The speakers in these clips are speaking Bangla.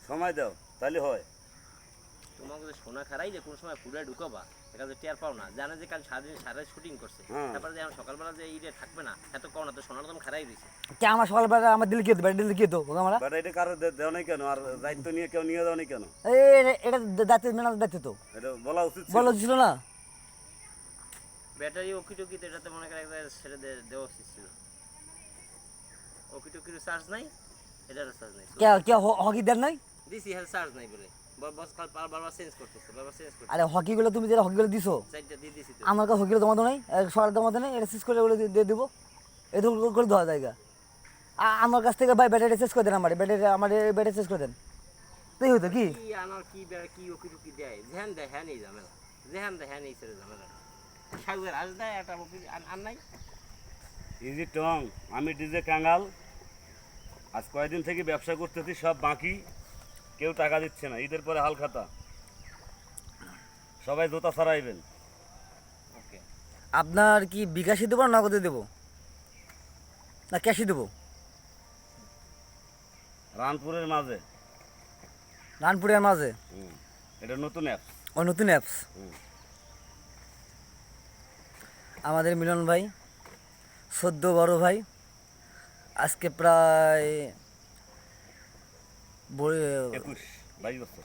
সময় দাও তাহলে হয়। তোমাকে যে সোনা খারাই যে কোন সময় পুরাই ঢুকাবা এটা যে টের পাও না, জানে যে কাল সারাদিন সারা শুটিং করছে, হ্যাঁ। তারপরে যে এখন সকালবেলা যে ইডে থাকবে না এত কও না, তো সোনার দাম খারাই দিছে। কে আমার সকালবেলা আমার দিল কি হতো দিল কি হতো আমরা বাট এটা কারো দেও নাই কেন, আর দায়িত্ব নিয়ে কেউ নিয়ে যাও নাই কেন? এই এটা দায়িত্ব মেনা দায়িত্ব তো এটা বলা উচিত ছিল। বলা ছিল না। ব্যাটারি ওকি টকি তো এটাতে মনে করে একটা ছেড়ে দেওয়া উচিত ছিল। ওকি টকির চার্জ নাই, এটারও চার্জ নাই। কে কে হকি দেন নাই? দিছি হ্যাঁ চার্জ নাই বলে বস কাল বারবার চেঞ্জ করতেছে, বারবার চেঞ্জ করতেছে। আরে হকিগুলো তুমি যেটা হকিগুলো দিছো চারটা দিয়ে দিছি তো। আমার কাছে হকিগুলো তোমাদের নাই, সকাল তোমাদের নেই, এটা শেষ করে ওগুলো দিয়ে দেবো, এটা করে দেওয়া জায়গা। আমার কাছ থেকে ভাই ব্যাটারি শেষ করে দেন, আমার ব্যাটারি শেষ করে দেন, তাই হতো কি? কি আনার কি কি ওকি টকি দেয়, ধ্যান দেয় হ্যাঁ নেই ঝামেলা, ধ্যান দেয় হ্যাঁ নেই ছেড়ে ঝামেলা। সাগুয়ের আজ দেয় একটা ওকি আর নাই। ইজি টং, আমি ডিজে কাঙ্গাল। আজ কয়েকদিন থেকে ব্যবসা করতেছি, সব বাকি, কেউ টাকা দিচ্ছে না। ঈদের পরে হাল খাতা, সবাই জোতা ছাড়াইবেন। ওকে। আপনার কি বিকাশে দেবো না নগদে দেবো না ক্যাশে দেবো? রানপুরের মাঝে। রানপুরের মাঝে? এটা নতুন অ্যাপ। ও নতুন অ্যাপস। আমাদের মিলন ভাই সদ্য বড় ভাই, আজকে প্রায় 22 বছর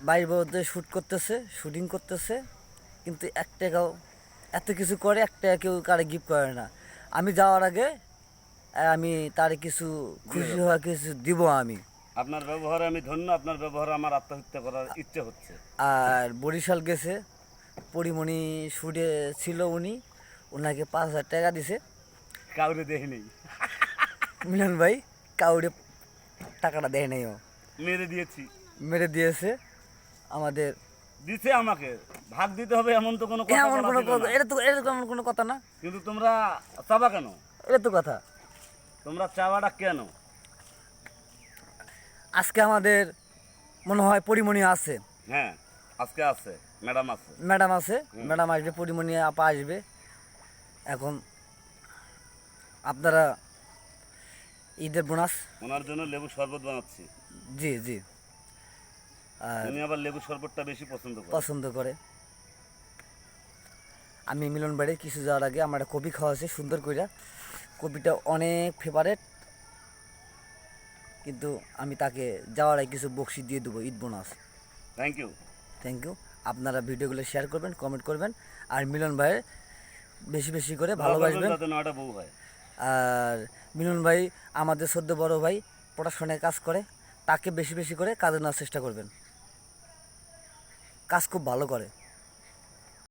22 বছর শ্যুট করতেছে, শুটিং করতেছে, কিন্তু এক টাকাও এত কিছু করে এক টাকা কেউ কারে গিফট করে না। আমি যাওয়ার আগে আমি তার কিছু খুশি হওয়া কিছু দিব আমি। আপনার ব্যবহারে আমি ধন্য, আপনার ব্যবহারে আমার আত্মহত্যা করার ইচ্ছে হচ্ছে। আর বরিশাল গেছে, পরিমণি শুটে ছিল, ওনাকে 5,000 টাকা দিছে। কাউরে দেখি নেই, মিলন ভাই কাউরে টাকাটা দেয় নাই, ও মেরে দিয়েছি। মেরে দিয়েছে আমাদের। দিছে আমাকে, ভাগ দিতে হবে এমন তো কোনো কথা এমন বলা কোনো ছিল না। এটা তো এমন কোনো কথা না, কিন্তু তোমরা চাবা কেন? এটা তো কথা। তোমরা চাওয়াটা কেন? আজকে আমাদের মনে হয় পরিমণি আছে। হ্যাঁ, আজকে আছে, ম্যাডাম আছে। ম্যাডাম আছে, ম্যাডাম আসবে, পরিমণি আপা আসবে। এখন আপনারা ঈদের বোনাস। ওনার জন্য লেবু শরবত বানাচ্ছি। জি জি। আর উনি আবার লেবু শরবতটা বেশি পছন্দ করে। পছন্দ করে। আমি মিলন বাড়ি কিছু যাওয়ার আগে আমার একটা কপি খাওয়া আছে সুন্দর করে, কপিটা অনেক ফেভারেট, কিন্তু আমি তাকে যাওয়ার আগে কিছু বকশিস দিয়ে দেবো, Eid bonus. Thank you. Thank you. আপনারা ভিডিওগুলো শেয়ার করবেন, কমেন্ট করবেন, আর মিলন ভাইয়ের বেশি বেশি করে ভালোবাসবেন। যাতে 9টা বউ হয়। আর মিলন ভাই আমাদের সদ্য বড় ভাই, পড়াশোনায় কাজ করে, তাকে বেশি বেশি করে কাজে নেওয়ার চেষ্টা করবেন, কাজ খুব ভালো করে।